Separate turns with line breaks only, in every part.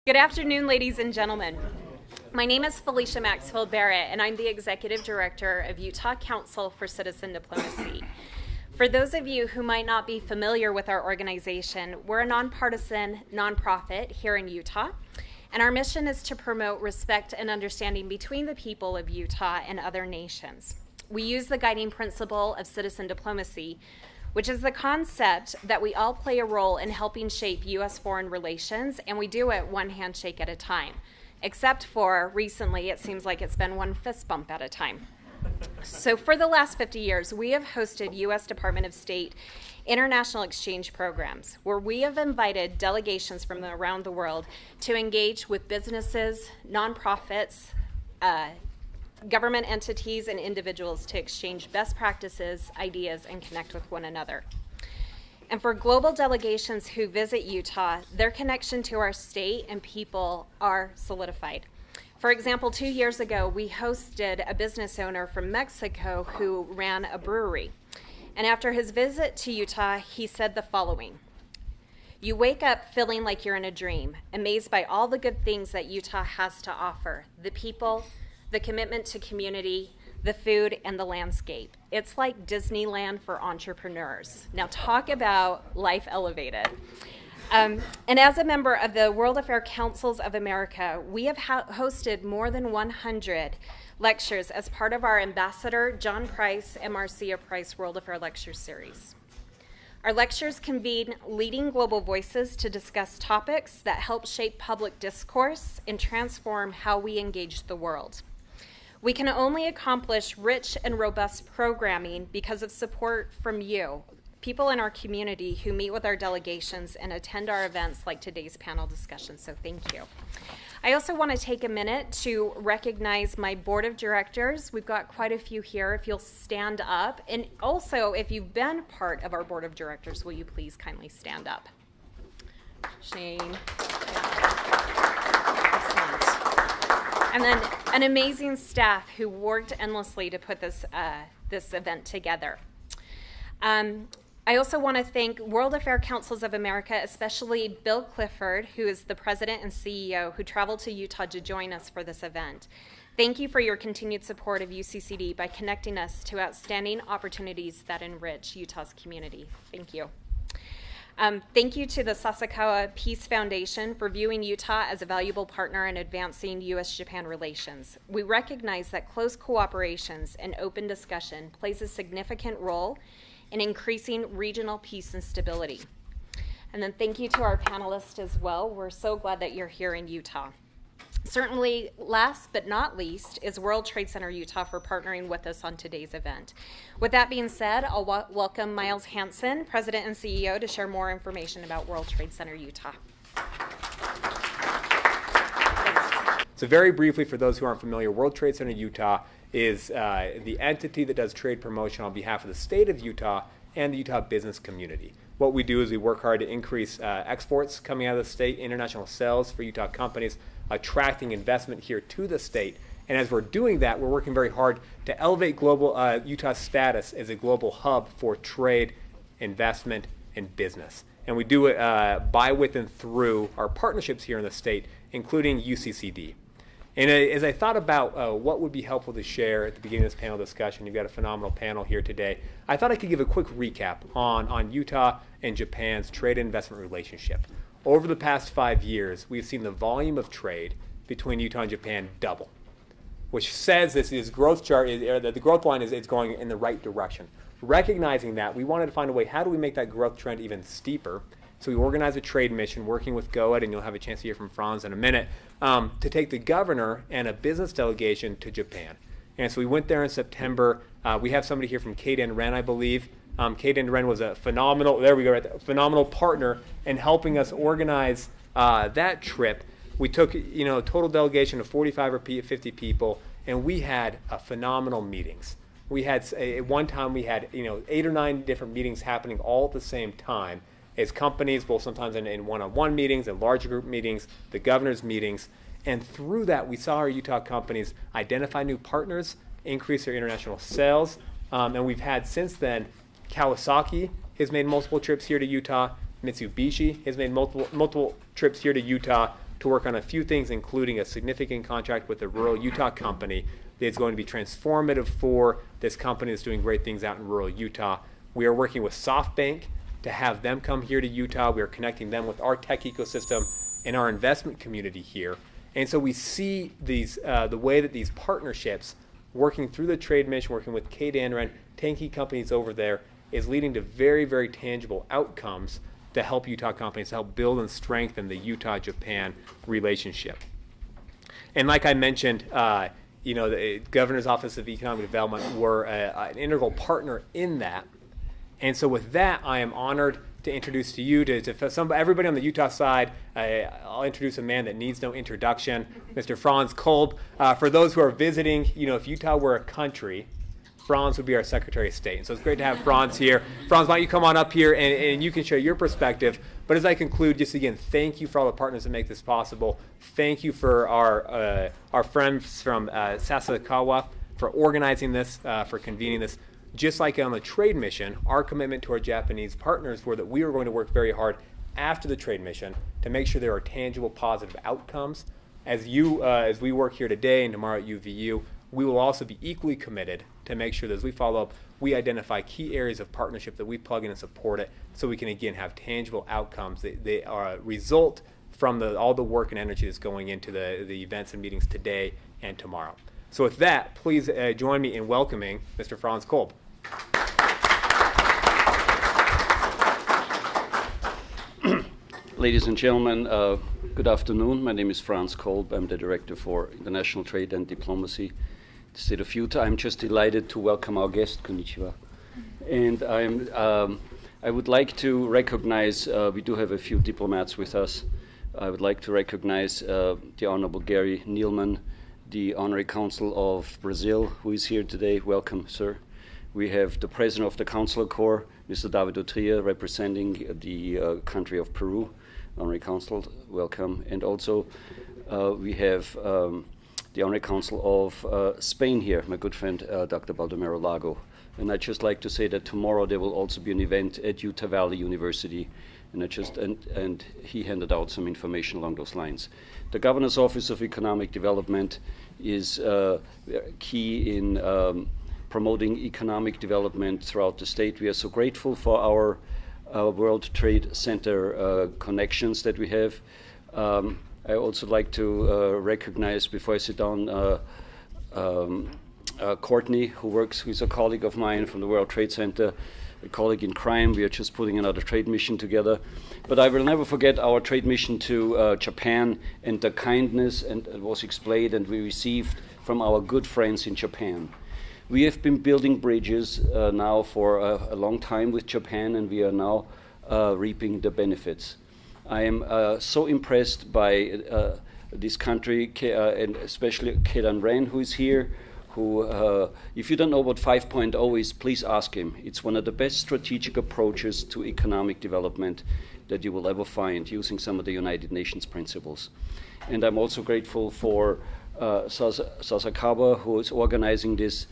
Good afternoon, ladies and gentlemen. My name is Felicia Maxfield Barrett, and I'm the Executive Director of Utah Council for Citizen Diplomacy. For those of you who might not be familiar with our organization, we're a nonpartisan nonprofit here in Utah, and our mission is to promote respect and understanding between the people of Utah and other nations. We use the guiding principle of citizen diplomacy, which is the concept that we all play a role in helping shape U.S. foreign relations, and we do it one handshake at a time. Except for recently, it seems like it's been one fist bump at a time. So for the last 50 years, we have hosted U.S. Department of State international exchange programs, where we have invited delegations from around the world to engage with businesses, nonprofits, government entities, and individuals to exchange best practices, ideas, and connect with one another. And for global delegations who visit Utah, their connection to our state and people are solidified. For example, 2 years ago, we hosted a business owner from Mexico who ran a brewery. And after his visit to Utah, he said the following: "You wake up feeling like you're in a dream, amazed by all the good things that Utah has to offer, the people, the commitment to community, the food, and the landscape. It's like Disneyland for entrepreneurs." Now talk about life elevated. And as a member of the World Affairs Councils of America, we have hosted more than 100 lectures as part of our Ambassador John Price and Marcia Price World Affairs Lecture Series. Our lectures convene leading global voices to discuss topics that help shape public discourse and transform how we engage the world. We can only accomplish rich and robust programming because of support from you, people in our community who meet with our delegations and attend our events like today's panel discussion, so thank you. I also want to take a minute to recognize my board of directors. We've got quite a few here, if you'll stand up. And also, if you've been part of our board of directors, will you please kindly stand up? Shane. And then an amazing staff who worked endlessly to put this event together. I also want to thank World Affairs Councils of America, especially Bill Clifford, who is the president and CEO, who traveled to Utah to join us for this event. Thank you for your continued support of UCCD by connecting us to outstanding opportunities that enrich Utah's community. Thank you. Thank you to the Sasakawa Peace Foundation for viewing Utah as a valuable partner in advancing U.S. Japan relations. We recognize that close cooperations and open discussion plays a significant role in increasing regional peace and stability. And then thank you to our panelists as well. We're so glad that you're here in Utah. Certainly, last but not least, is World Trade Center Utah for partnering with us on today's event. With that being said, I'll welcome Miles Hansen, President and CEO, to share more information about World Trade Center Utah.
So very briefly, for those who aren't familiar, World Trade Center Utah is the entity that does trade promotion on behalf of the state of Utah and the Utah business community. What we do is we work hard to increase exports coming out of the state, international sales for Utah companies, attracting investment here to the state. And as we're doing that, we're working very hard to elevate global Utah's status as a global hub for trade, investment, and business. And we do it by, with, and through our partnerships here in the state, including UCCD. And as I thought about what would be helpful to share at the beginning of this panel discussion, you've got a phenomenal panel here today, I thought I could give a quick recap on Utah and Japan's trade and investment relationship. Over the past 5 years, we've seen the volume of trade between Utah and Japan double, which says this growth chart, the growth line is going in the right direction. Recognizing that, we wanted to find a way, how do we make that growth trend even steeper? So we organized a trade mission working with GOED, and you'll have a chance to hear from Franz in a minute, to take the governor and a business delegation to Japan. And so we went there in September. We have somebody here from Kate and Ren, I believe. Kate and Ren was a phenomenal, there we go, right there, phenomenal partner in helping us organize that trip. We took, a total delegation of 45 or 50 people, and we had phenomenal meetings. We had, at one time, we had, 8 or 9 different meetings happening all at the same time as companies, both sometimes in one-on-one meetings and larger group meetings, the governor's meetings. And through that, we saw our Utah companies identify new partners, increase their international sales, and we've had since then, Kawasaki has made multiple trips here to Utah. Mitsubishi has made multiple trips here to Utah. to work on a few things, including a significant contract with a rural Utah company that's going to be transformative for this company that's doing great things out in rural Utah. We are working with SoftBank to have them come here to Utah. We are connecting them with our tech ecosystem and our investment community here. And so we see these the way that these partnerships, working through the trade mission, working with Kate Anren, 10 key companies over there, is leading to very, very tangible outcomes to help Utah companies, to help build and strengthen the Utah-Japan relationship. And like I mentioned, the Governor's Office of Economic Development were an integral partner in that. And so with that, I am honored to introduce to you, everybody on the Utah side, I'll introduce a man that needs no introduction, Mr. Franz Kolb. For those who are visiting, if Utah were a country, Franz would be our Secretary of State. And so it's great to have Franz here. Franz, why don't you come on up here and you can share your perspective. But as I conclude, just again, thank you for all the partners that make this possible. Thank you for our friends from Sasakawa for organizing this, for convening this. Just like on the trade mission, our commitment to our Japanese partners were that we were going to work very hard after the trade mission to make sure there are tangible, positive outcomes. As we work here today and tomorrow at UVU, we will also be equally committed to make sure that as we follow up, we identify key areas of partnership that we plug in and support it so we can, again, have tangible outcomes that are a result from all the work and energy that's going into the events and meetings today and tomorrow. So with that, please join me in welcoming Mr. Franz Kolb.
Ladies and gentlemen, good afternoon. My name is Franz Kolb. I'm the Director for International Trade and Diplomacy, the State of Utah. I'm just delighted to welcome our guest, konnichiwa. And I would like to recognize, we do have a few diplomats with us. I would like to recognize the Honorable Gary Nealman, the Honorary Consul of Brazil, who is here today. Welcome, sir. We have the President of the Consular Corps, Mr. David Utria, representing the country of Peru. Honorary Consul, welcome. And also we have the Honorary Consul of Spain here, my good friend Dr. Baldomero Lago. And I'd just like to say that tomorrow there will also be an event at Utah Valley University, and he handed out some information along those lines. The Governor's Office of Economic Development is key in promoting economic development throughout the state. We are so grateful for our World Trade Center connections that we have. I also like to recognize, before I sit down, Courtney, who's a colleague of mine from the World Trade Center, a colleague in crime. We are just putting another trade mission together. But I will never forget our trade mission to Japan and the kindness and it was explained and we received from our good friends in Japan. We have been building bridges now for a long time with Japan, and we are now reaping the benefits. I am so impressed by this country, and especially Kedan Ren, who is here, who, if you don't know what 5.0 is, please ask him. It's one of the best strategic approaches to economic development that you will ever find, using some of the United Nations principles. And I'm also grateful for Sasakawa, who is organizing this.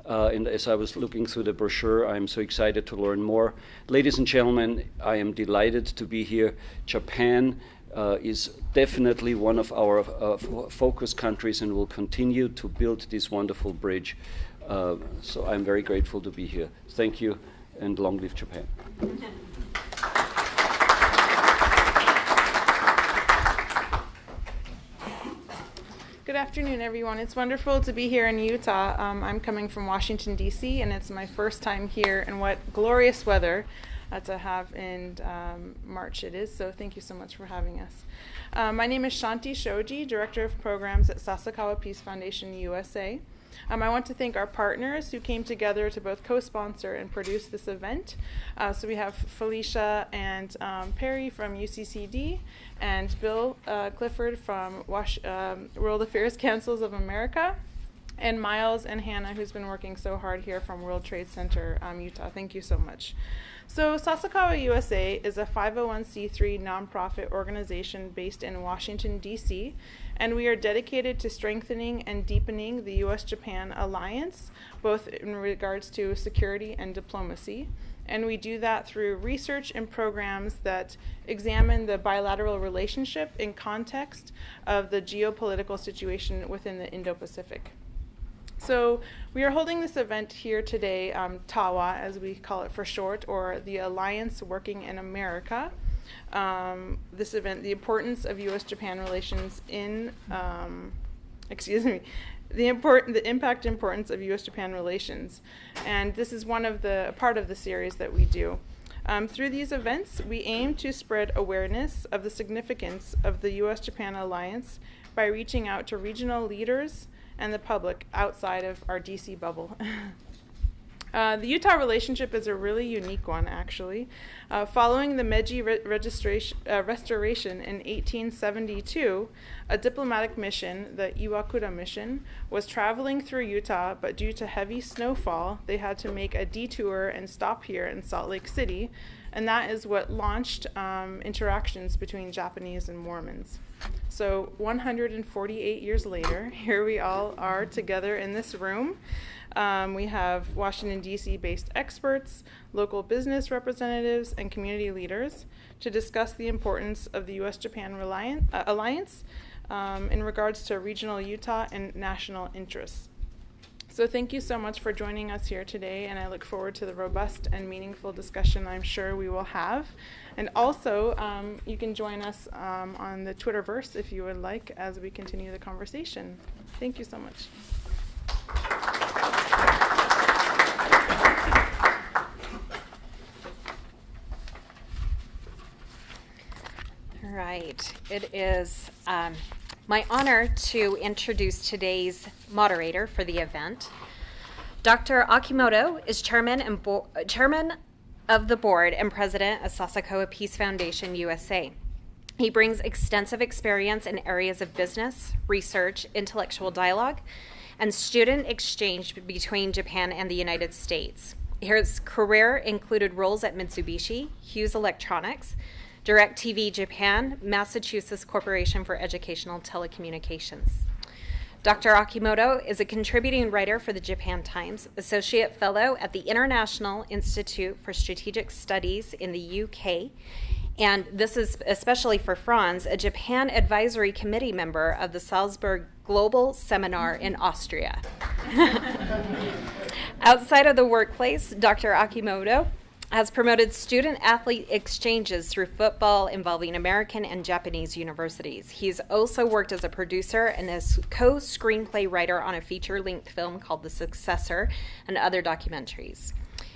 And as I was looking through the brochure, I'm so excited to learn more. Ladies and gentlemen, I am delighted to be here. Japan is definitely one of our focus countries and will continue to build this wonderful bridge. So I'm very grateful to be here. Thank you, and long live Japan.
Good afternoon, everyone. It's wonderful to be here in Utah. I'm coming from Washington, D.C., and it's my first time here, and what glorious weather to have in March it is, so thank you so much for having us. My name is Shanti Shoji, Director of Programs at Sasakawa Peace Foundation USA. I want to thank our partners who came together to both co-sponsor and produce this event. So we have Felicia and Perry from UCCD and Bill Clifford from World Affairs Councils of America, and Miles and Hannah, who's been working so hard here from World Trade Center, Utah. Thank you so much. So Sasakawa USA is a 501c3 nonprofit organization based in Washington, D.C., and we are dedicated to strengthening and deepening the U.S. Japan alliance, both in regards to security and diplomacy. And we do that through research and programs that examine the bilateral relationship in context of the geopolitical situation within the Indo-Pacific. So we are holding this event here today, TAWA, as we call it for short, or the Alliance Working in America. This event, the importance of U.S. Japan relations in, the impact and importance of U.S. Japan relations. And this is a part of the series that we do. Through these events, we aim to spread awareness of the significance of the U.S. Japan alliance by reaching out to regional leaders and the public outside of our DC bubble. The Utah relationship is a really unique one, actually. Following the Meiji restoration in 1872, a diplomatic mission, the Iwakura mission, was traveling through Utah, but due to heavy snowfall, they had to make a detour and stop here in Salt Lake City, and that is what launched interactions between Japanese and Mormons. So 148 years later, here we all are together in this room. We have Washington, D.C. based experts, local business representatives, and community leaders to discuss the importance of the U.S. Japan alliance in regards to regional Utah and national interests. So thank you so much for joining us here today, and I look forward to the robust and meaningful discussion I'm sure we will have. And also, you can join us on the Twitterverse if you would like as we continue the conversation. Thank you so much.
All right. It is my honor to introduce today's moderator for the event. Dr. Akimoto is chairman of the board and president of Sasakawa Peace Foundation USA. He brings extensive experience in areas of business, research, intellectual dialogue, and student exchange between Japan and the United States. His career included roles at Mitsubishi, Hughes Electronics, DirecTV Japan, Massachusetts Corporation for Educational Telecommunications. Dr. Akimoto is a contributing writer for the Japan Times, associate fellow at the International Institute for Strategic Studies in the UK, and this is especially for Franz, a Japan Advisory Committee member of the Salzburg Global Seminar in Austria. Outside of the workplace, Dr. Akimoto has promoted student-athlete exchanges through football involving American and Japanese universities. He's also worked as a producer and as co-screenplay writer on a feature-length film called The Successor and other documentaries.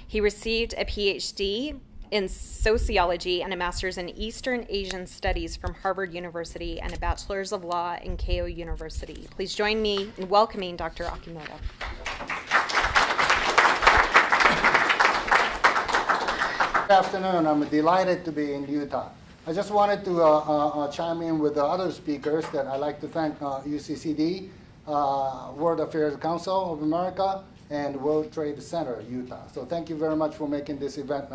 He received a PhD in sociology and a master's in Eastern Asian studies from Harvard University and a bachelor's of law in Keio University. Please join me in welcoming Dr. Akimoto.
Good afternoon. I'm delighted to be in Utah. I just wanted to chime in with the other speakers that I'd like to thank UCCD, World Affairs Council of America, and World Trade Center, Utah. So thank you very much for making this event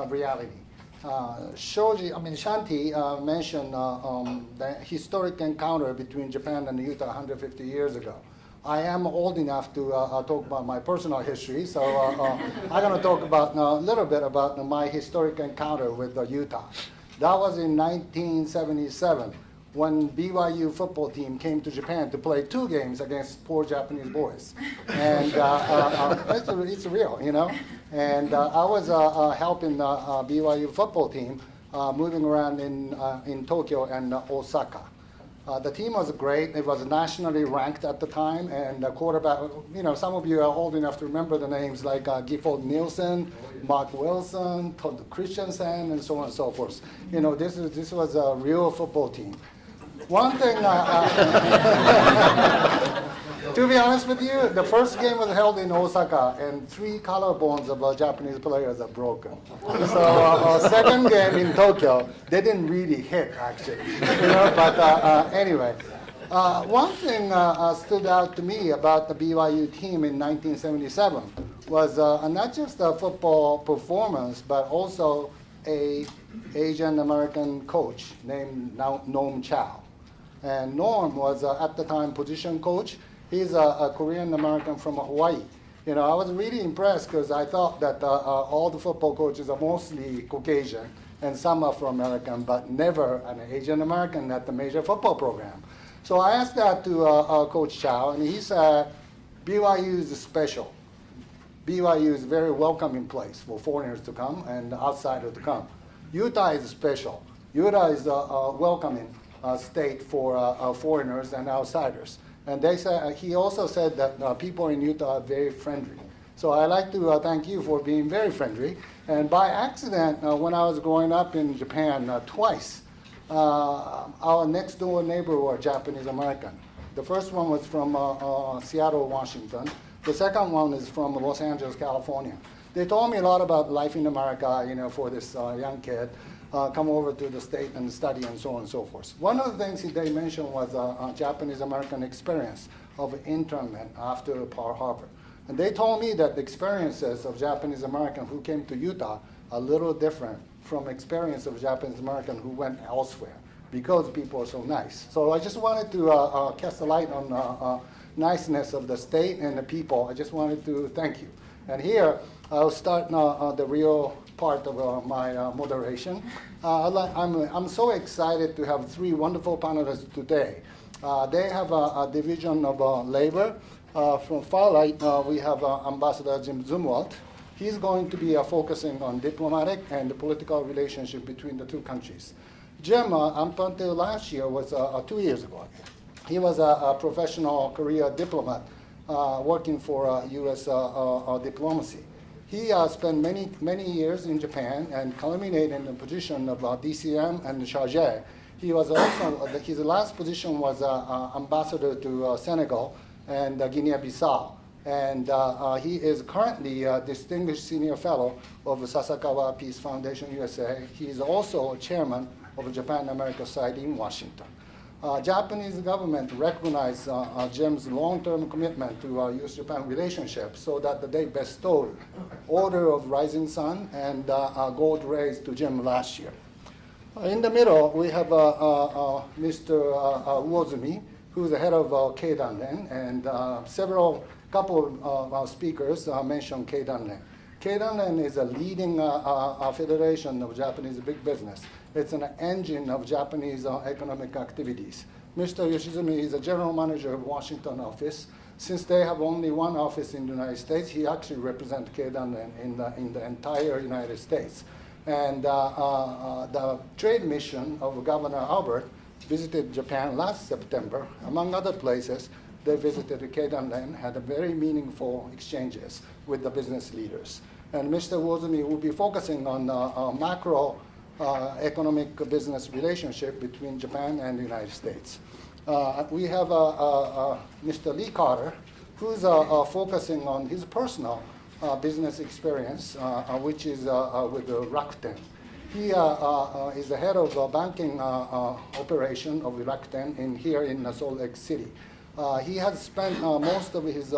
reality. Shanti mentioned the historic encounter between Japan and Utah 150 years ago. I am old enough to talk about my personal history, so I'm going to talk about a little bit about my historic encounter with Utah. That was in 1977 when BYU football team came to Japan to play 2 games against poor Japanese boys. And it's real, you know. And I was helping the BYU football team moving around in Tokyo and Osaka. The team was great. It was nationally ranked at the time, and the quarterback, you know, some of you are old enough to remember the names like Gifford Nielsen, Mark Wilson, Todd Christensen, and so on and so forth. You know, this was a real football team. One thing, to be honest with you, the first game was held in Osaka, and 3 collarbones of Japanese players are broken. So second game in Tokyo, they didn't really hit, actually. You know, but anyway, one thing stood out to me about the BYU team in 1977 was not just a football performance, but also a Asian American coach named Noam Chow. And Norm was, at the time, position coach. He's a Korean American from Hawaii. You know, I was really impressed because I thought that all the football coaches are mostly Caucasian and some are from American, but never an Asian American at the major football program. So I asked that to Coach Chow, and he said, BYU is special. BYU is a very welcoming place for foreigners to come and outsiders to come. Utah is special. Utah is a welcoming state for foreigners and outsiders. And they said, he also said that people in Utah are very friendly. So I'd like to thank you for being very friendly. And by accident, when I was growing up in Japan twice, our next door neighbor were Japanese American. The first one was from Seattle, Washington. The second one is from Los Angeles, California. They told me a lot about life in America, you know, for this young kid. Come over to the state and study and so on and so forth. One of the things they mentioned was a Japanese American experience of internment after Pearl Harbor. And they told me that the experiences of Japanese American who came to Utah are a little different from experience of Japanese American who went elsewhere because people are so nice. So I just wanted to cast a light on niceness of the state and the people. I just wanted to thank you. And here, I'll start the real part of my moderation. I'm so excited to have three wonderful panelists today. They have a division of labor. From far right, we have Ambassador Jim Zumwalt. He's going to be focusing on diplomatic and the political relationship between the two countries. Jim, up until last year, was 2 years ago, he was a professional career diplomat working for U.S. diplomacy. He spent many years in Japan and culminated in the position of DCM and chargé. He was also, his last position was ambassador to Senegal and Guinea-Bissau. And he is currently a distinguished senior fellow of the Sasakawa Peace Foundation USA. He is also chairman of the Japan-America side in Washington. Japanese government recognized Jim's long-term commitment to U.S. Japan relationship so that they bestowed Order of Rising Sun and gold rays to Jim last year. In the middle, we have Mr. Uozumi, who's the head of Keidanren, and couple of speakers mentioned Keidanren. Keidanren is a leading federation of Japanese big business. It's an engine of Japanese economic activities. Mr. Yoshizumi is a general manager of Washington office. Since they have only one office in the United States, he actually represents Keidanren in the entire United States. And the trade mission of Governor Albert visited Japan last September. Among other places, they visited Keidanren, had a very meaningful exchanges with the business leaders. And Mr. Uozumi will be focusing on macro economic business relationship between Japan and the United States. We have Mr. Lee Carter, who's focusing on his personal business experience, which is with Rakuten. He is the head of banking operation of Rakuten here in Salt Lake City. He has spent most of his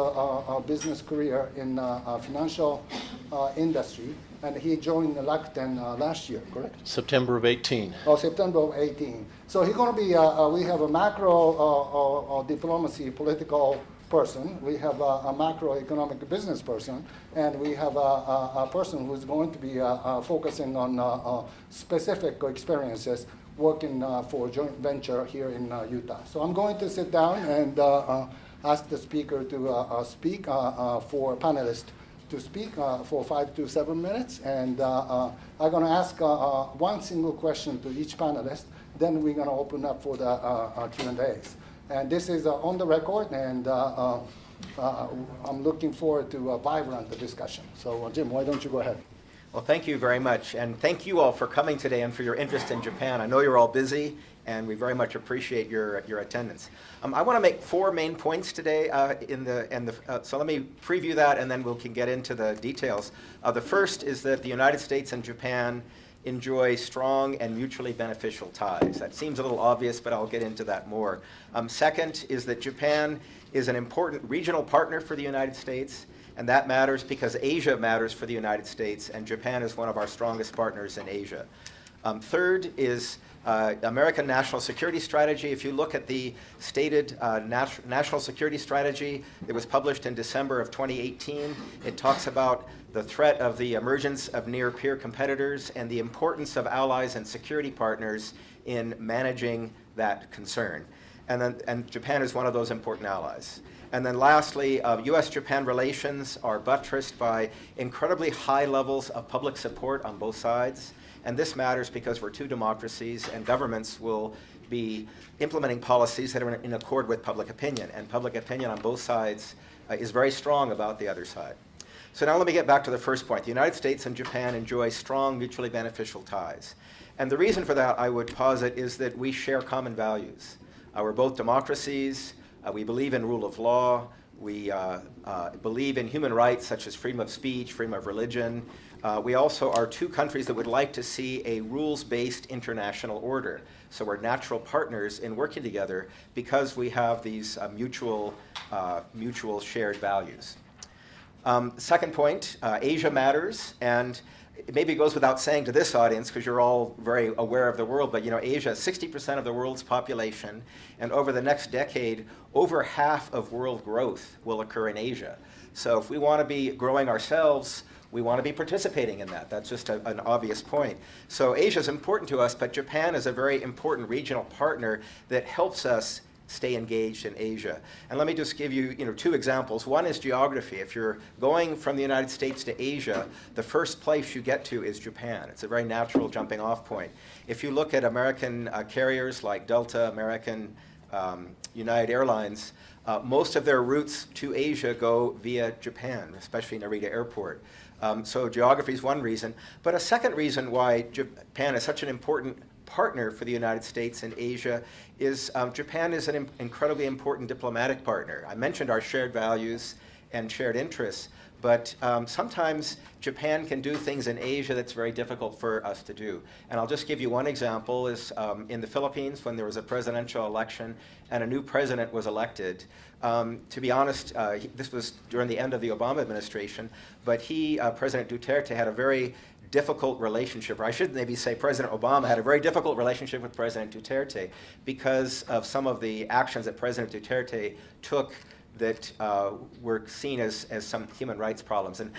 business career in financial industry, and he joined Rakuten last year, correct?
September of 18.
Oh, September of 18. So he's going to be, we have a macro diplomacy political person, we have a macroeconomic business person, and we have a person who's going to be focusing on specific experiences working for a joint venture here in Utah. So I'm going to sit down and ask the speaker to speak for panelists to speak for 5 to 7 minutes. And I'm going to ask one single question to each panelist. Then we're going to open up for the Q&As. And this is on the record, and I'm looking forward to a vibrant discussion. So Jim, why don't you go ahead?
Well, thank you very much, and thank you all for coming today and for your interest in Japan. I know you're all busy, and we very much appreciate your attendance. I want to make 4 main points today, so let me preview that, and then we can get into the details. The first is that the United States and Japan enjoy strong and mutually beneficial ties. That seems a little obvious, but I'll get into that more. Second is that Japan is an important regional partner for the United States, and that matters because Asia matters for the United States, and Japan is one of our strongest partners in Asia. Third is American national security strategy, if you look at the stated national security strategy that was published in December of 2018, it talks about the threat of the emergence of near-peer competitors and the importance of allies and security partners in managing that concern. And Japan is one of those important allies. And then lastly, U.S. Japan relations are buttressed by incredibly high levels of public support on both sides. And this matters because we're two democracies and governments will be implementing policies that are in accord with public opinion. And public opinion on both sides is very strong about the other side. So now let me get back to the first point. The United States and Japan enjoy strong mutually beneficial ties. And the reason for that, I would posit, is that we share common values. We're both democracies. We believe in rule of law. We believe in human rights such as freedom of speech, freedom of religion. We also are two countries that would like to see a rules-based international order. So we're natural partners in working together because we have these mutual shared values. Second point, Asia matters, and it maybe goes without saying to this audience because you're all very aware of the world, but Asia is 60% of the world's population, and over the next decade, over half of world growth will occur in Asia. So if we want to be growing ourselves, we want to be participating in that. That's just an obvious point. So Asia is important to us, but Japan is a very important regional partner that helps us stay engaged in Asia. And let me just give you, two examples. One is geography. If you're going from the United States to Asia, the first place you get to is Japan. It's a very natural jumping off point. If you look at American carriers like Delta, American, United Airlines, most of their routes to Asia go via Japan, especially Narita Airport. So geography is one reason. But a second reason why Japan is such an important partner for the United States in Asia is Japan is an incredibly important diplomatic partner. I mentioned our shared values and shared interests, but sometimes Japan can do things in Asia that's very difficult for us to do. And I'll just give you one example is in the Philippines when there was a presidential election and a new president was elected. To be honest, this was during the end of the Obama administration, but President Duterte, had a very difficult relationship, or I should maybe say President Obama had a very difficult relationship with President Duterte because of some of the actions that President Duterte took that were seen as some human rights problems. And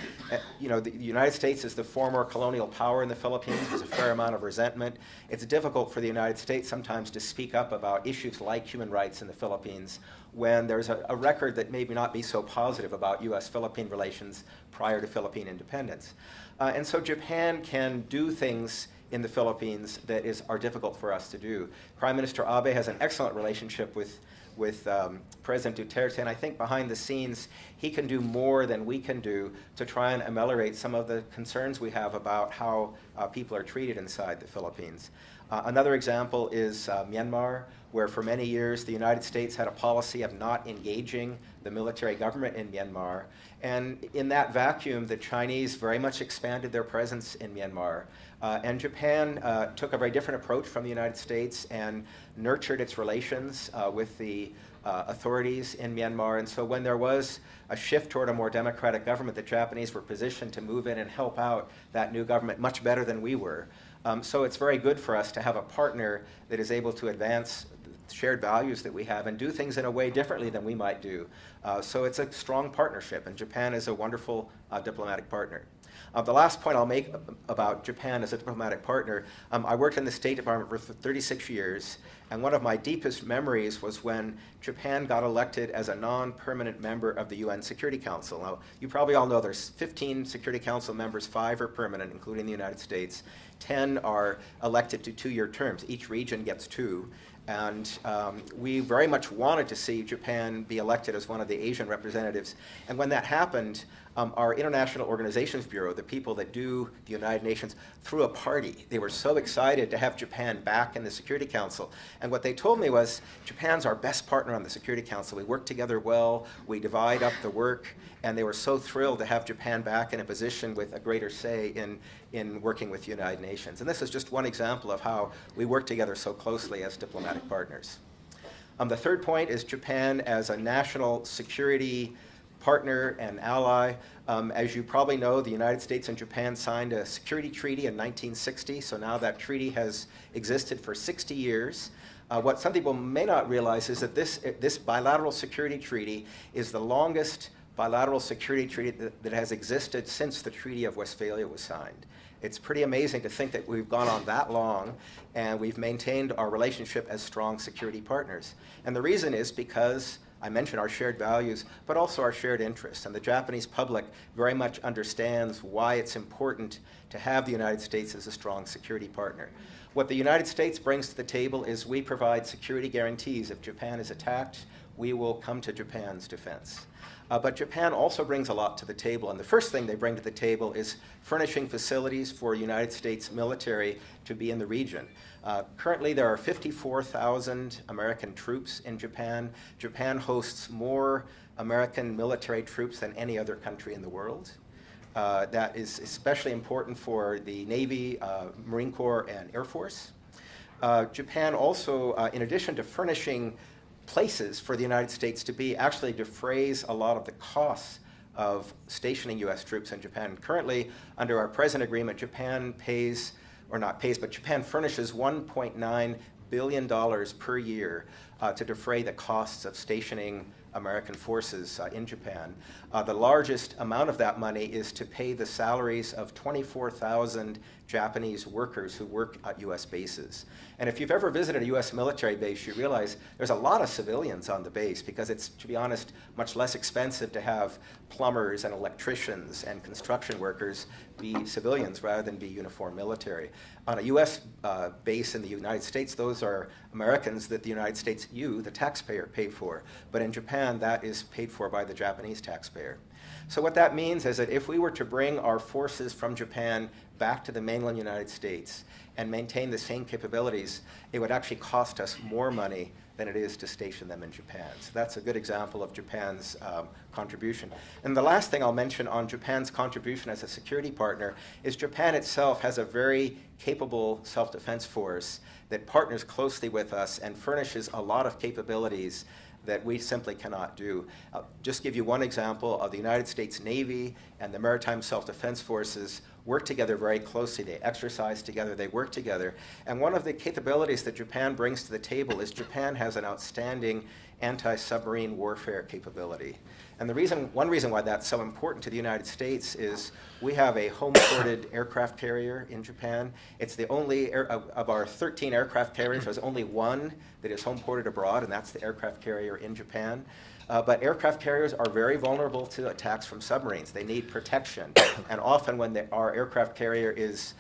the United States is the former colonial power in the Philippines. There's a fair amount of resentment. It's difficult for the United States sometimes to speak up about issues like human rights in the Philippines when there's a record that maybe not be so positive about U.S.-Philippine relations prior to Philippine independence. And so Japan can do things in the Philippines that are difficult for us to do. Prime Minister Abe has an excellent relationship with President Duterte, and I think behind the scenes he can do more than we can do to try and ameliorate some of the concerns we have about how people are treated inside the Philippines. Another example is Myanmar, where for many years the United States had a policy of not engaging the military government in Myanmar. And in that vacuum, the Chinese very much expanded their presence in Myanmar. And Japan took a very different approach from the United States and nurtured its relations with the authorities in Myanmar. And so when there was a shift toward a more democratic government, the Japanese were positioned to move in and help out that new government much better than we were. So it's very good for us to have a partner that is able to advance shared values that we have and do things in a way differently than we might do. So it's a strong partnership, and Japan is a wonderful diplomatic partner. The last point I'll make about Japan as a diplomatic partner, I worked in the State Department for 36 years, and one of my deepest memories was when Japan got elected as a non-permanent member of the UN Security Council. Now, you probably all know there's 15 Security Council members, 5 are permanent, including the United States. 10 are elected to 2-year terms. Each region gets 2. And we very much wanted to see Japan be elected as one of the Asian representatives. And when that happened, our International Organizations Bureau, the people that do the United Nations, threw a party. They were so excited to have Japan back in the Security Council. And what they told me was, Japan's our best partner on the Security Council. We work together well, we divide up the work, and they were so thrilled to have Japan back in a position with a greater say in working with the United Nations. And this is just one example of how we work together so closely as diplomatic partners. The third point is Japan as a national security partner and ally. As you probably know, the United States and Japan signed a security treaty in 1960, so now that treaty has existed for 60 years. What some people may not realize is that this bilateral security treaty is the longest bilateral security treaty that has existed since the Treaty of Westphalia was signed. It's pretty amazing to think that we've gone on that long and we've maintained our relationship as strong security partners. And the reason is because I mentioned our shared values, but also our shared interests. And the Japanese public very much understands why it's important to have the United States as a strong security partner. What the United States brings to the table is we provide security guarantees. If Japan is attacked, we will come to Japan's defense. But Japan also brings a lot to the table, and the first thing they bring to the table is furnishing facilities for United States military to be in the region. Currently, there are 54,000 American troops in Japan. Japan hosts more American military troops than any other country in the world. That is especially important for the Navy, Marine Corps, and Air Force. Japan also, in addition to furnishing places for the United States to be, actually defrays a lot of the costs of stationing U.S. troops in Japan. Currently, under our present agreement, Japan pays, or not pays, but Japan furnishes $1.9 billion per year to defray the costs of stationing American forces in Japan. The largest amount of that money is to pay the salaries of 24,000 Japanese workers who work at U.S. bases. And if you've ever visited a U.S. military base, you realize there's a lot of civilians on the base because it's, to be honest, much less expensive to have plumbers and electricians and construction workers be civilians rather than be uniformed military. On a U.S. Base in the United States, those are Americans that the United States, you, the taxpayer, pay for. But in Japan, that is paid for by the Japanese taxpayer. So what that means is that if we were to bring our forces from Japan back to the mainland United States and maintain the same capabilities, it would actually cost us more money than it is to station them in Japan. So that's a good example of Japan's contribution. And the last thing I'll mention on Japan's contribution as a security partner is Japan itself has a very capable self-defense force that partners closely with us and furnishes a lot of capabilities that we simply cannot do. Just give you one example of the United States Navy and the Maritime Self-Defense Forces work together very closely. They exercise together, they work together. And one of the capabilities that Japan brings to the table is Japan has an outstanding anti-submarine warfare capability. And one reason why that's so important to the United States is we have a home-ported aircraft carrier in Japan. It's the only, of our 13 aircraft carriers, there's only one that is home-ported abroad, and that's the aircraft carrier in Japan. But aircraft carriers are very vulnerable to attacks from submarines. They need protection. And often when our aircraft carrier is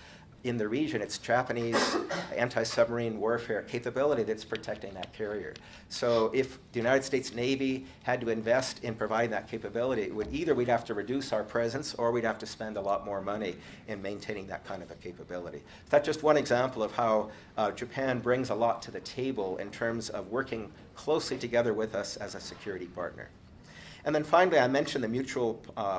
in the region, it's Japanese anti-submarine warfare capability that's protecting that carrier. So if the United States Navy had to invest in providing that capability, it would either we'd have to reduce our presence or we'd have to spend a lot more money in maintaining that kind of a capability. That's just one example of how Japan brings a lot to the table in terms of working closely together with us as a security partner. And then finally, I mentioned the mutual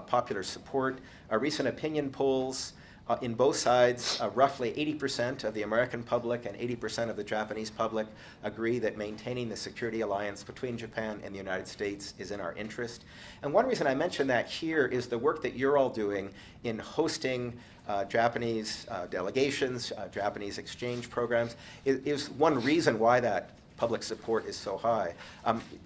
popular support. Recent opinion polls in both sides, roughly 80% of the American public and 80% of the Japanese public agree that maintaining the security alliance between Japan and the United States is in our interest. And one reason I mention that here is the work that you're all doing in hosting Japanese delegations, Japanese exchange programs, is one reason why that public support is so high.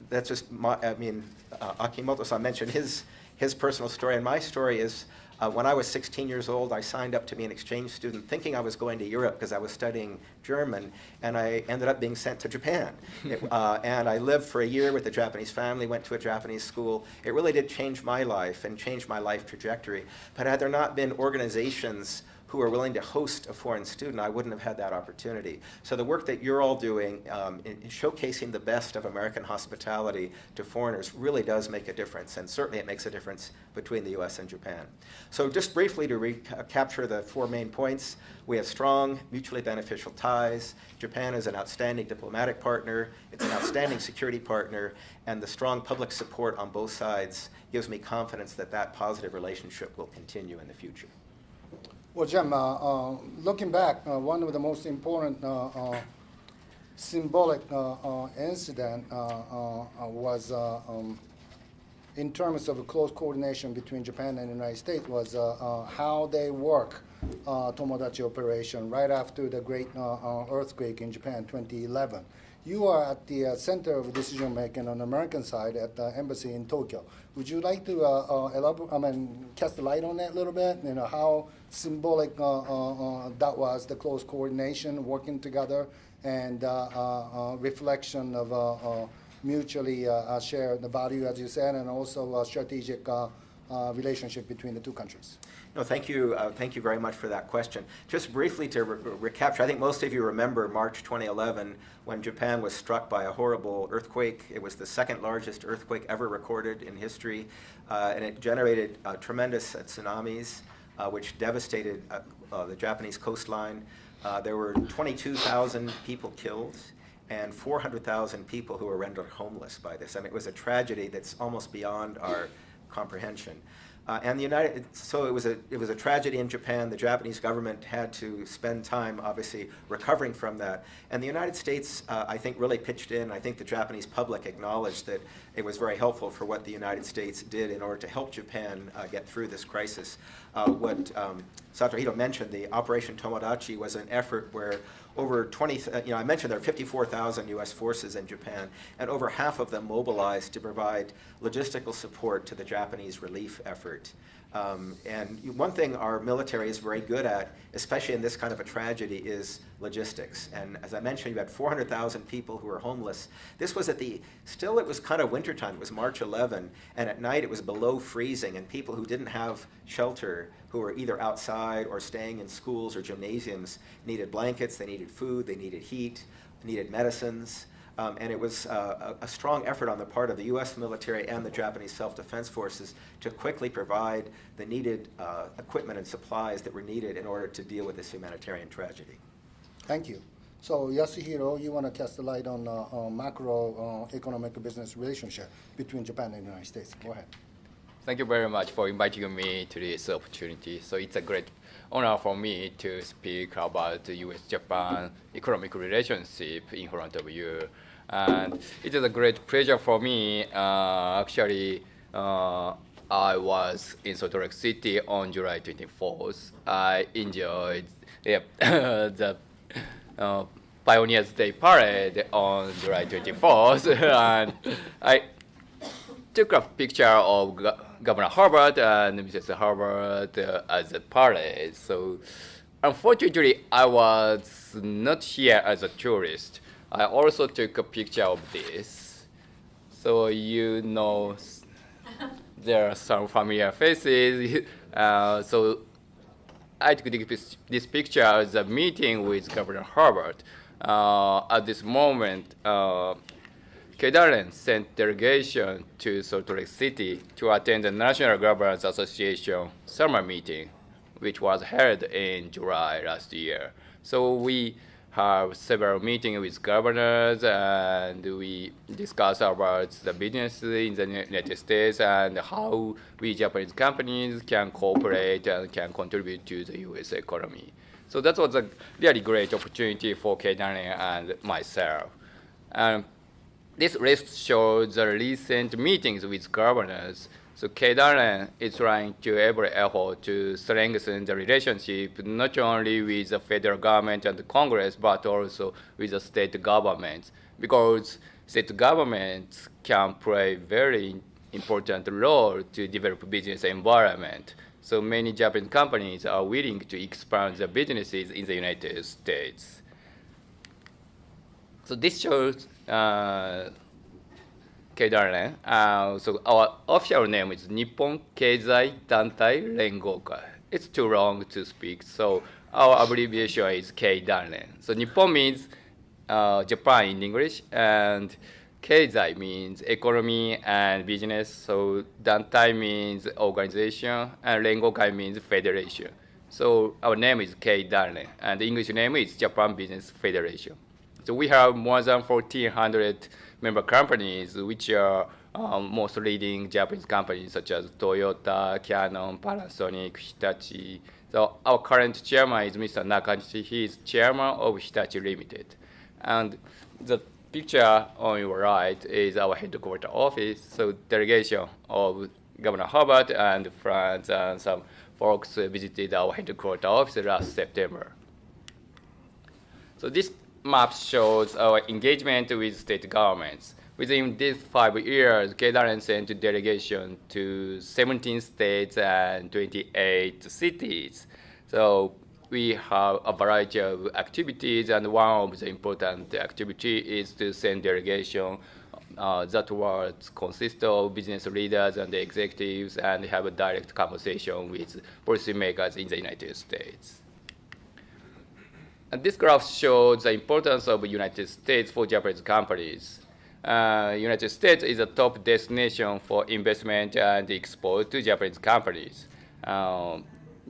That's just, Akimoto-san mentioned his personal story, and my story is when I was 16 years old, I signed up to be an exchange student thinking I was going to Europe because I was studying German, and I ended up being sent to Japan. And I lived for a year with a Japanese family, went to a Japanese school. It really did change my life and change my life trajectory. But had there not been organizations who are willing to host a foreign student, I wouldn't have had that opportunity. So the work that you're all doing in showcasing the best of American hospitality to foreigners really does make a difference, and certainly it makes a difference between the US and Japan. So just briefly to recapture the four main points, we have strong, mutually beneficial ties. Japan is an outstanding diplomatic partner, it's an outstanding security partner, and the strong public support on both sides gives me confidence that that positive relationship will continue in the future.
Well, Jim, looking back, one of the most important symbolic incident was in terms of close coordination between Japan and the United States was how they work Tomodachi operation right after the great earthquake in Japan 2011. You are at the center of decision making on the American side at the embassy in Tokyo. Would you like to cast the light on that a little bit? You know, how symbolic that was, the close coordination, working together, and reflection of mutually share the value, as you said, and also strategic relationship between the two countries.
No, thank you very much for that question. Just briefly to recapture, I think most of you remember March 2011 when Japan was struck by a horrible earthquake. It was the second largest earthquake ever recorded in history, and it generated tremendous tsunamis, which devastated the Japanese coastline. There were 22,000 people killed and 400,000 people who were rendered homeless by this. I mean, it was a tragedy that's almost beyond our comprehension. So it was a tragedy in Japan. The Japanese government had to spend time, obviously, recovering from that. And the United States, I think, really pitched in. I think the Japanese public acknowledged that it was very helpful for what the United States did in order to help Japan get through this crisis. What Satohito mentioned, the Operation Tomodachi was an effort where over 20, I mentioned there are 54,000 U.S. forces in Japan, and over half of them mobilized to provide logistical support to the Japanese relief effort. And one thing our military is very good at, especially in this kind of a tragedy, is logistics. And as I mentioned, you had 400,000 people who were homeless. This was still it was kind of wintertime. It was March 11, and at night it was below freezing, and people who didn't have shelter, who were either outside or staying in schools or gymnasiums, needed blankets, they needed food, they needed heat, needed medicines. And it was a strong effort on the part of the U.S. military and the Japanese self-defense forces to quickly provide the needed equipment and supplies that were needed in order to deal with this humanitarian tragedy.
Thank you. So Yasuhiro, you want to cast the light on macro economic business relationship between Japan and the United States. Go ahead.
Thank you very much for inviting me to this opportunity. So it's a great honor for me to speak about the U.S. Japan economic relationship in front of you. And it is a great pleasure for me. Actually, I was in Salt Lake City on July 24th. I enjoyed the Pioneers Day Parade on July 24th. And I took a picture of Governor Herbert and Mrs. Herbert at the parade. So unfortunately, I was not here as a tourist. I also took a picture of this. So you know there are some familiar faces. So I took this picture as a meeting with Governor Herbert. At this moment, Keidaren sent delegation to Salt Lake City to attend the National Governors Association summer meeting, which was held in July last year. So we have several meetings with governors, and we discuss about the business in the United States and how we Japanese companies can cooperate and can contribute to the U.S. economy. So that was a really great opportunity for Keidaren and myself. This list shows the recent meetings with governors. So Keidaren is trying to every effort to strengthen the relationship not only with the federal government and the Congress, but also with the state governments, because state governments can play very important role to develop business environment. So many Japanese companies are willing to expand their businesses in the United States. So this shows Keidaren. So our official name is Nippon Keizai Dantai Rengokai. It's too long to speak, so our abbreviation is Keidaren. So Nippon means Japan in English, and Keizai means economy and business. So Dantai means organization, and Rengokai means federation. So our name is Keidaren, and the English name is Japan Business Federation. So we have more than 1,400 member companies, which are most leading Japanese companies such as Toyota, Canon, Panasonic, Hitachi. So our current chairman is Mr. Nakanishi. He is chairman of Hitachi Limited. And the picture on your right is our headquarters office. So delegation of Governor Hubbard and friends and some folks visited our headquarters office last September. So this map shows our engagement with state governments. Within these 5 years, KDRN sent a delegation to 17 states and 28 cities. So we have a variety of activities, and one of the important activity is to send delegation that was consist of business leaders and executives and have a direct conversation with policymakers in the United States. And this graph shows the importance of the United States for Japanese companies. United States is a top destination for investment and export to Japanese companies.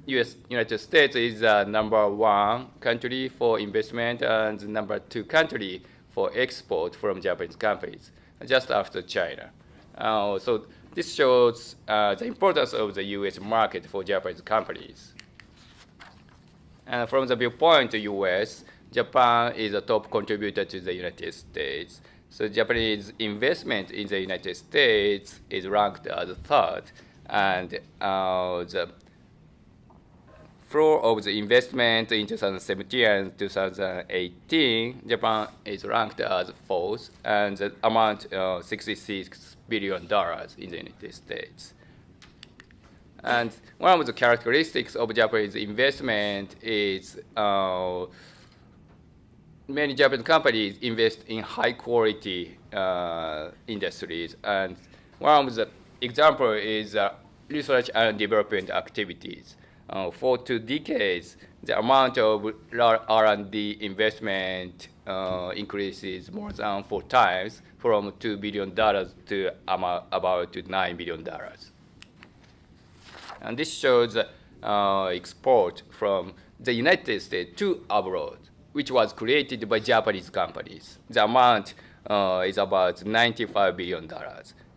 United States is the #1 country for investment and the #2 country for export from Japanese companies, just after China. So this shows the importance of the U.S. market for Japanese companies. And from the viewpoint of U.S., Japan is a top contributor to the United States. So Japanese investment in the United States is ranked as third, and the flow of the investment in 2017 and 2018, Japan is ranked as fourth, and the amount $66 billion in the United States. And one of the characteristics of Japanese investment is many Japanese companies invest in high quality industries. And one of the examples is research and development activities. For 2 decades, the amount of R&D investment increases more than 4 times, from $2 billion to about $9 billion. And this shows export from the United States to abroad, which was created by Japanese companies. The amount is about $95 billion.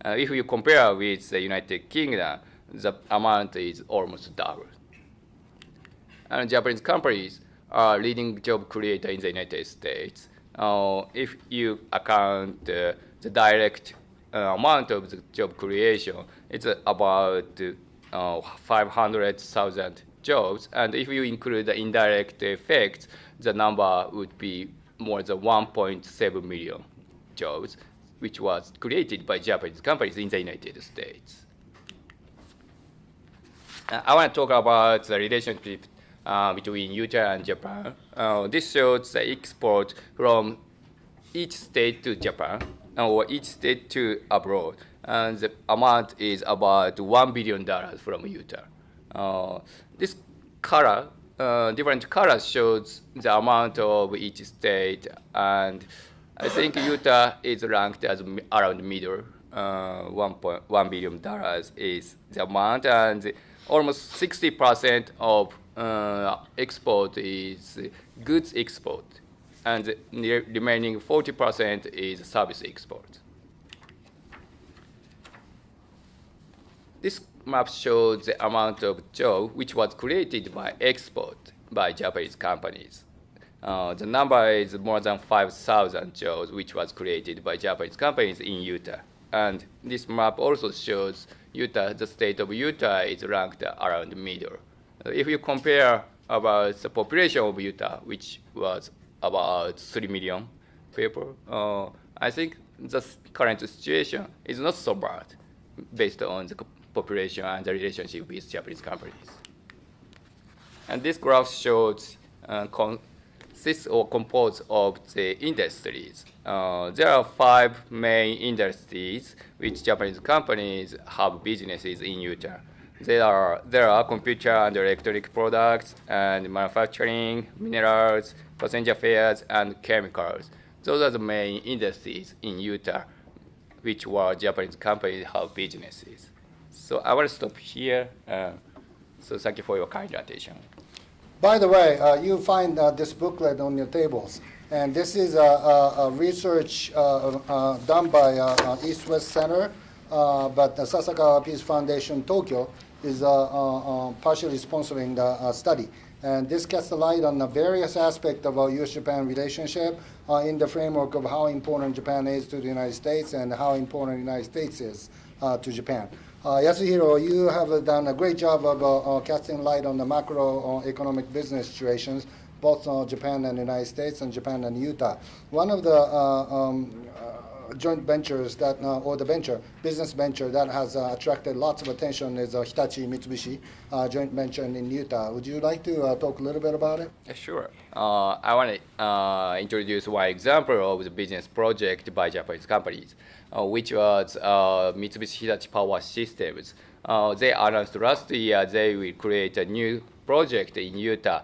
If you compare with the United Kingdom, the amount is almost double. And Japanese companies are leading job creator in the United States. If you account the direct amount of the job creation, it's about 500,000 jobs. And if you include the indirect effects, the number would be more than 1.7 million jobs, which was created by Japanese companies in the United States. I want to talk about the relationship between Utah and Japan. This shows the export from each state to Japan, or each state to abroad. And the amount is about $1 billion from Utah. This color, different colors shows the amount of each state, and I think Utah is ranked as around middle. $1 billion is the amount, and almost 60% of export is goods export, and the remaining 40% is service export. This map shows the amount of job which was created by export by Japanese companies. The number is more than 5,000 jobs which was created by Japanese companies in Utah. And this map also shows Utah, the state of Utah is ranked around the middle. If you compare about the population of Utah, which was about 3 million people, I think the current situation is not so bad based on the population and the relationship with Japanese companies. And this graph shows consists or composed of the industries. There are 5 main industries which Japanese companies have businesses in Utah. There are computer and electronic products and manufacturing, minerals, passenger fares, and chemicals. Those are the main industries in Utah which were Japanese companies have businesses. So I will stop here. So thank you for your kind attention.
By the way, you find this booklet on your tables. And this is a research done by East-West Center, but the Sasakawa Peace Foundation Tokyo is partially sponsoring the study. And this casts a light on the various aspects of our U.S.-Japan relationship in the framework of how important Japan is to the United States and how important the United States is to Japan. Yasuhiro, you have done a great job of casting light on the macroeconomic business situations, both Japan and the United States and Japan and Utah. One of the joint ventures that, or the business venture that has attracted lots of attention is Hitachi Mitsubishi joint venture in Utah. Would you like to talk a little bit about it?
Sure. I want to introduce one example of the business project by Japanese companies, which was Mitsubishi Hitachi Power Systems. They announced last year they will create a new project in Utah,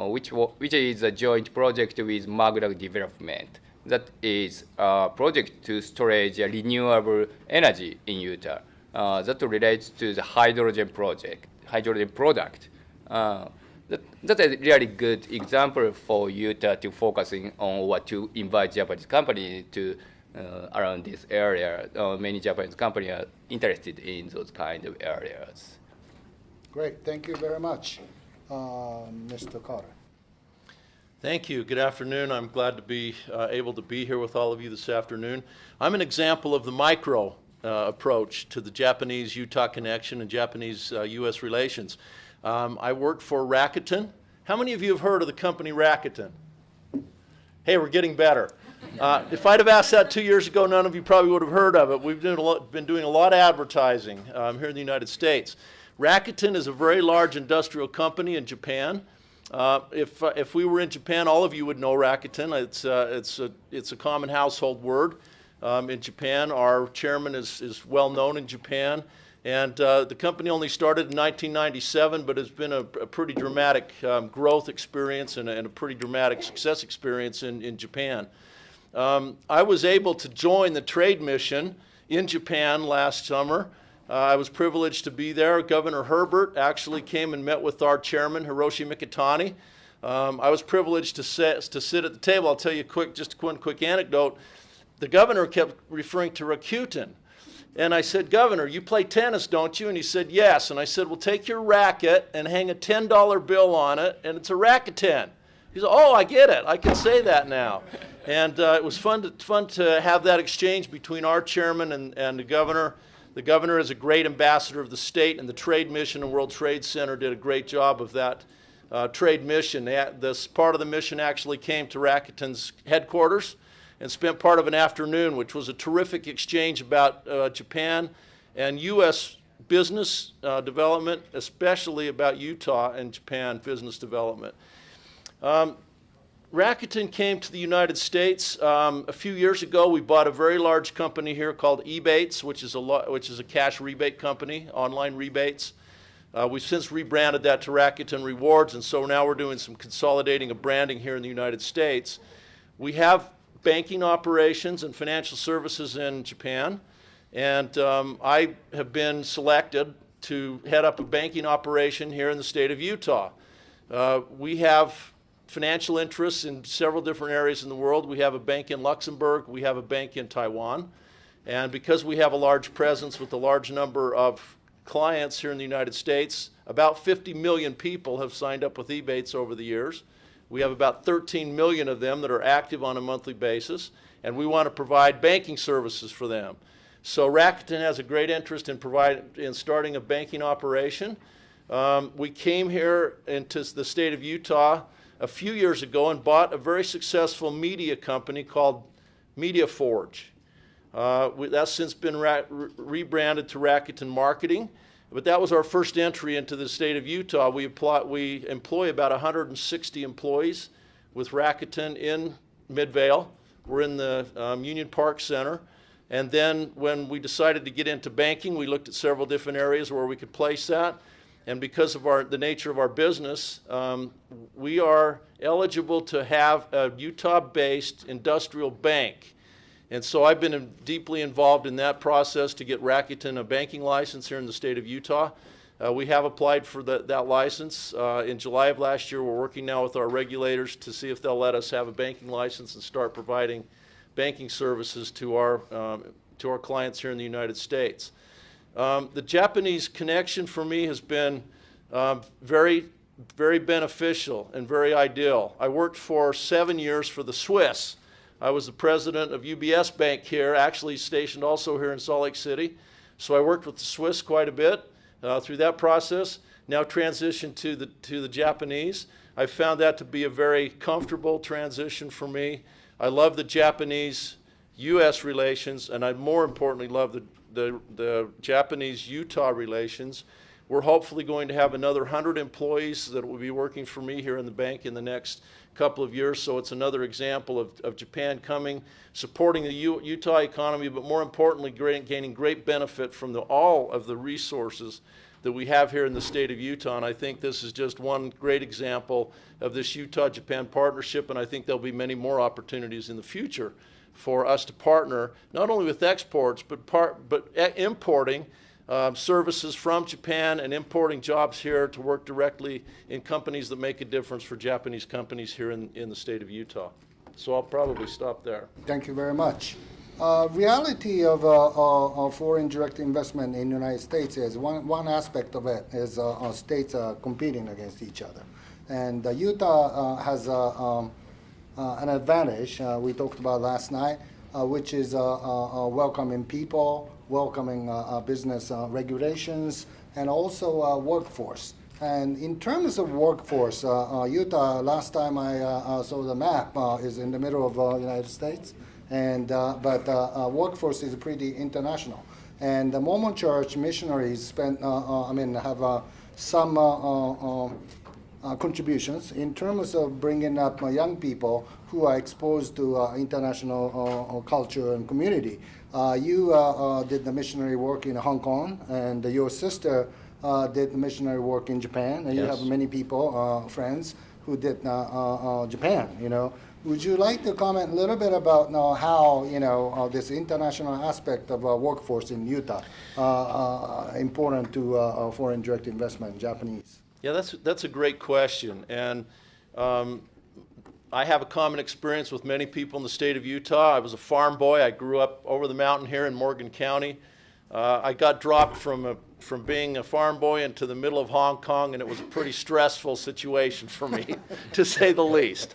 which is a joint project with Magna Development. That is a project to storage renewable energy in Utah. That relates to the hydrogen product. That's a really good example for Utah to focusing on what to invite Japanese companies to around this area. Many Japanese companies are interested in those kind of areas.
Great, thank you very much, Mr. Carter.
Thank you. Good afternoon. I'm glad to be able to be here with all of you this afternoon. I'm an example of the micro approach to the Japanese-Utah connection and Japanese-U.S. relations. I worked for Rakuten. How many of you have heard of the company Rakuten? Hey, we're getting better. If I'd have asked that 2 years ago, none of you probably would have heard of it. We've been doing a lot of advertising here in the United States. Rakuten is a very large industrial company in Japan. If we were in Japan, all of you would know Rakuten. It's a common household word in Japan. Our chairman is well known in Japan, and the company only started in 1997, but has been a pretty dramatic growth experience and a pretty dramatic success experience in Japan. I was able to join the trade mission in Japan last summer. I was privileged to be there. Governor Herbert actually came and met with our chairman, Hiroshi Mikitani. I was privileged to sit at the table. I'll tell you just one quick anecdote. The governor kept referring to Rakuten. And I said, Governor, you play tennis, don't you? And he said, yes. And I said, well, take your racket and hang a $10 bill on it, and it's a Rakuten. He said, oh, I get it. I can say that now. And it was fun to have that exchange between our chairman and the governor. The governor is a great ambassador of the state, and the Trade Mission and World Trade Center did a great job of that trade mission. This part of the mission actually came to Rakuten's headquarters and spent part of an afternoon, which was a terrific exchange about Japan and U.S. business development, especially about Utah and Japan business development. Rakuten came to the United States a few years ago. We bought a very large company here called Ebates, which is a cash rebate company, online rebates. We've since rebranded that to Rakuten Rewards, and so now we're doing some consolidating of branding here in the United States. We have banking operations and financial services in Japan, and I have been selected to head up a banking operation here in the state of Utah. We have financial interests in several different areas in the world. We have a bank in Luxembourg, we have a bank in Taiwan, and because we have a large presence with a large number of clients here in the United States, about 50 million people have signed up with Ebates over the years. We have about 13 million of them that are active on a monthly basis, and we want to provide banking services for them. So Rakuten has a great interest in starting a banking operation. We came here into the state of Utah a few years ago and bought a very successful media company called MediaForge. That's since been rebranded to Rakuten Marketing, but that was our first entry into the state of Utah. We employ about 160 employees with Rakuten in Midvale. We're in the Union Park Center. And then when we decided to get into banking, we looked at several different areas where we could place that. And because of the nature of our business, we are eligible to have a Utah-based industrial bank. And so I've been deeply involved in that process to get Rakuten a banking license here in the state of Utah. We have applied for that license in July of last year. We're working now with our regulators to see if they'll let us have a banking license and start providing banking services to our clients here in the United States. The Japanese connection for me has been very very beneficial and very ideal. I worked for 7 years for the Swiss. I was the president of UBS Bank here, actually stationed also here in Salt Lake City. So I worked with the Swiss quite a bit through that process. Now transitioned to the Japanese. I found that to be a very comfortable transition for me. I love the Japanese-U.S. relations, and I more importantly love the Japanese-Utah relations. We're hopefully going to have another 100 employees that will be working for me here in the bank in the next couple of years. So it's another example of Japan coming, supporting the Utah economy, but more importantly, gaining great benefit from all of the resources that we have here in the state of Utah. And I think this is just one great example of this Utah-Japan partnership, and I think there'll be many more opportunities in the future for us to partner, not only with exports, but importing services from Japan and importing jobs here to work directly in companies that make a difference for Japanese companies here in the state of Utah. So I'll probably stop there.
Thank you very much. Reality of foreign direct investment in the United States is one aspect of it is states competing against each other. And Utah has an advantage we talked about last night, which is welcoming people, welcoming business regulations, and also workforce. And in terms of workforce, Utah, last time I saw the map, is in the middle of the United States. And but workforce is pretty international, and the Mormon Church missionaries have some contributions in terms of bringing up young people who are exposed to international culture and community. You did the missionary work in Hong Kong, and your sister did the missionary work in Japan, and you have many people, friends, who did Japan. Would you like to comment a little bit about how this international aspect of workforce in Utah important to foreign direct investment, Japanese?
Yeah, that's a great question, and I have a common experience with many people in the state of Utah. I was a farm boy. I grew up over the mountain here in Morgan County. I got dropped from being a farm boy into the middle of Hong Kong, and it was a pretty stressful situation for me, to say the least.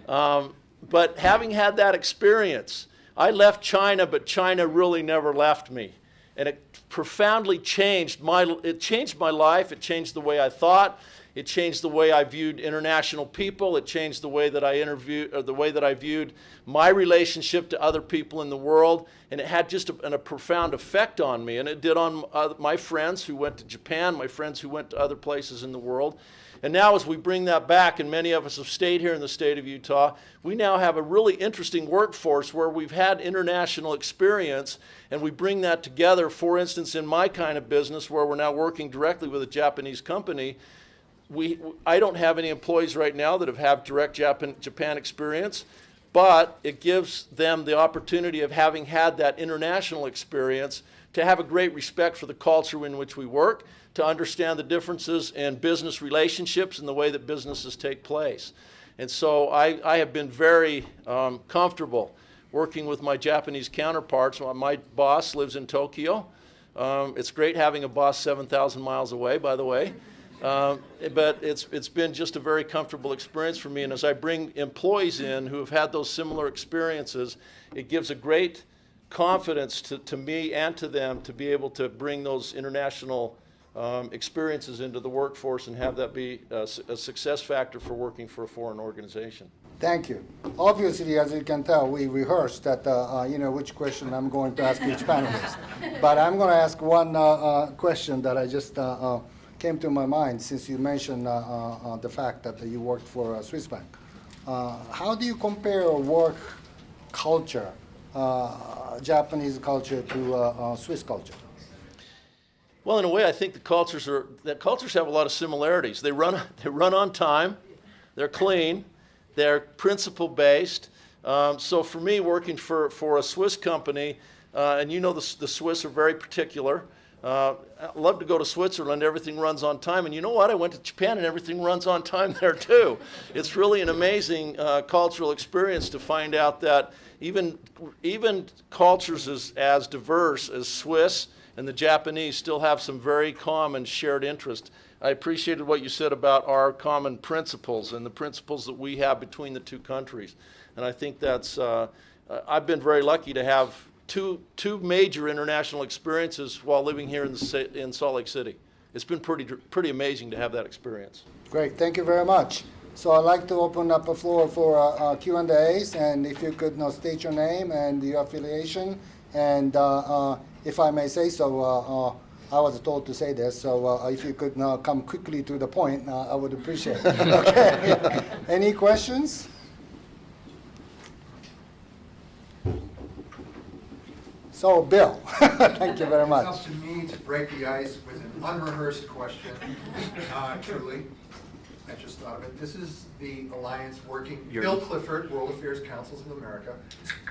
But having had that experience, I left China, but China really never left me. And it profoundly changed my life. It changed the way I thought. It changed the way I viewed international people. It changed the way that I viewed my relationship to other people in the world. And it had just a profound effect on me. And it did on my friends who went to Japan, my friends who went to other places in the world. And now as we bring that back, and many of us have stayed here in the state of Utah, we now have a really interesting workforce where we've had international experience, and we bring that together. For instance, in my kind of business, where we're now working directly with a Japanese company, I don't have any employees right now that have direct Japan experience, but it gives them the opportunity of having had that international experience to have a great respect for the culture in which we work, to understand the differences in business relationships and the way that businesses take place. And so I have been very comfortable working with my Japanese counterparts. My boss lives in Tokyo. It's great having a boss 7,000 miles away, by the way. But it's been just a very comfortable experience for me. And as I bring employees in who have had those similar experiences, it gives a great confidence to me and to them to be able to bring those international experiences into the workforce and have that be a success factor for working for a foreign organization.
Thank you. Obviously, as you can tell, we rehearsed that, which question I'm going to ask each panelist. But I'm going to ask one question that I just came to my mind since you mentioned the fact that you worked for a Swiss bank. How do you compare work culture, Japanese culture, to Swiss culture?
Well, in a way, I think the cultures have a lot of similarities. They run on time, they're clean, they're principle-based. So for me, working for a Swiss company, and the Swiss are very particular. I love to go to Switzerland. Everything runs on time. And you know what? I went to Japan, and everything runs on time there, too. It's really an amazing cultural experience to find out that even cultures as diverse as Swiss and the Japanese still have some very common shared interest I appreciated what you said about our common principles and the principles that we have between the two countries. And I think that's, I've been very lucky to have two major international experiences while living here in Salt Lake City. It's been pretty amazing to have that experience.
Great, thank you very much. So I'd like to open up the floor for Q&As, and if you could now state your name and your affiliation, and if I may say so, I was told to say this, so if you could now come quickly to the point, I would appreciate it. Okay. Any questions? So, Bill, thank you very much.
It's up to me to break the ice with an unrehearsed question, truly. I just thought of it. This is the alliance working, Bill Clifford, World Affairs Councils of America.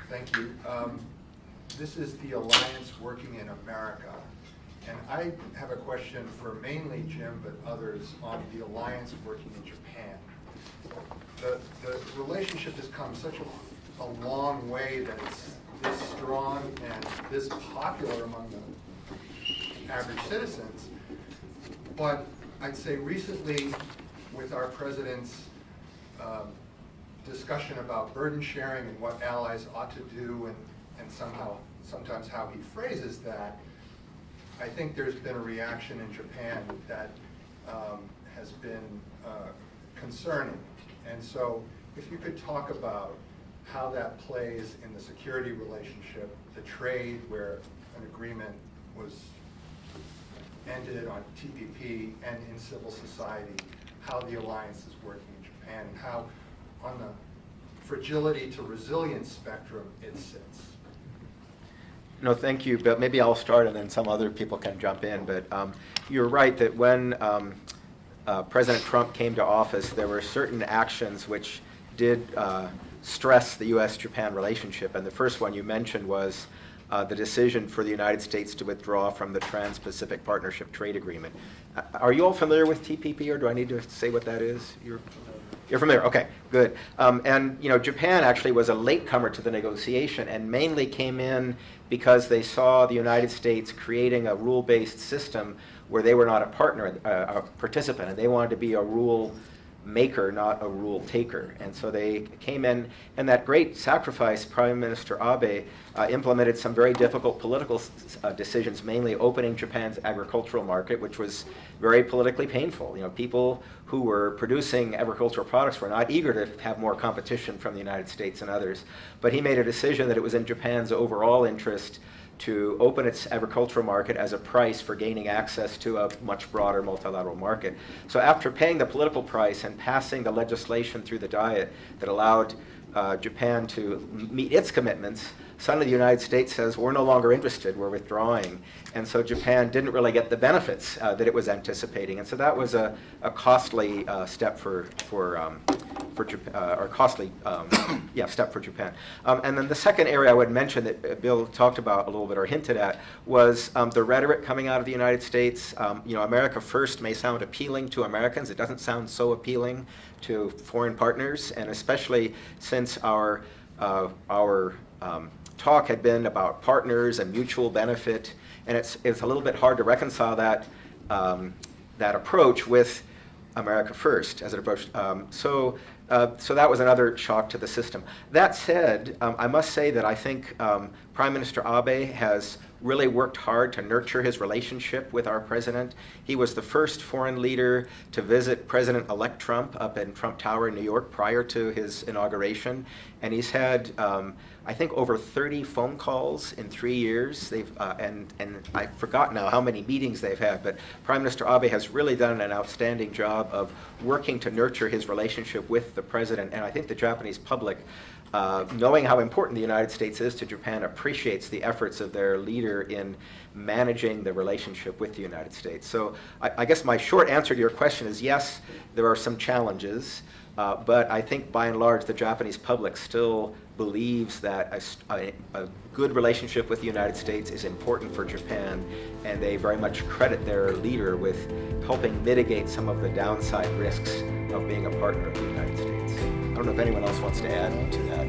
Thank you. This is the alliance working in America. And I have a question for mainly Jim, but others, on the alliance working in Japan. The relationship has come such a long way that it's this strong and this popular among the average citizens. But I'd say recently, with our president's discussion about burden sharing and what allies ought to do, and sometimes how he phrases that, I think there's been a reaction in Japan that has been concerning. And so if you could talk about how that plays in the security relationship, the trade where an agreement was ended on TPP, and in civil society, how the alliance is working in Japan, and how on the fragility to resilience spectrum it sits.
No, thank you, but maybe I'll start and then some other people can jump in. But you're right that when President Trump came to office, there were certain actions which did stress the U.S. Japan relationship. And the first one you mentioned was the decision for the United States to withdraw from the Trans-Pacific Partnership Trade Agreement. Are you all familiar with TPP, or do I need to say what that is? You're familiar, okay, good. And Japan actually was a latecomer to the negotiation and mainly came in because they saw the United States creating a rule-based system where they were not a partner, a participant, and they wanted to be a rule maker, not a rule taker. And so they came in, and that great sacrifice, Prime Minister Abe implemented some very difficult political decisions, mainly opening Japan's agricultural market, which was very politically painful. People who were producing agricultural products were not eager to have more competition from the United States and others. But he made a decision that it was in Japan's overall interest to open its agricultural market as a price for gaining access to a much broader multilateral market. So after paying the political price and passing the legislation through the Diet that allowed Japan to meet its commitments, suddenly the United States says, we're no longer interested, we're withdrawing. And so Japan didn't really get the benefits that it was anticipating. And so that was a costly step for Japan. And then the second area I would mention that Bill talked about a little bit or hinted at was the rhetoric coming out of the United States. America first may sound appealing to Americans. It doesn't sound so appealing to foreign partners, and especially since our talk had been about partners and mutual benefit, and it's a little bit hard to reconcile that approach with America first as an approach. So that was another shock to the system. That said, I must say that I think Prime Minister Abe has really worked hard to nurture his relationship with our president. He was the first foreign leader to visit President-elect Trump up in Trump Tower in New York prior to his inauguration. And he's had, I think, over 30 phone calls in 3 years. And I forgot now how many meetings they've had, but Prime Minister Abe has really done an outstanding job of working to nurture his relationship with the president. And I think the Japanese public, knowing how important the United States is to Japan, appreciates the efforts of their leader in managing the relationship with the United States. So I guess my short answer to your question is yes, there are some challenges, but I think by and large the Japanese public still believes that a good relationship with the United States is important for Japan, and they very much credit their leader with helping mitigate some of the downside risks of being a partner of the United States. I don't know if anyone else wants to add to that.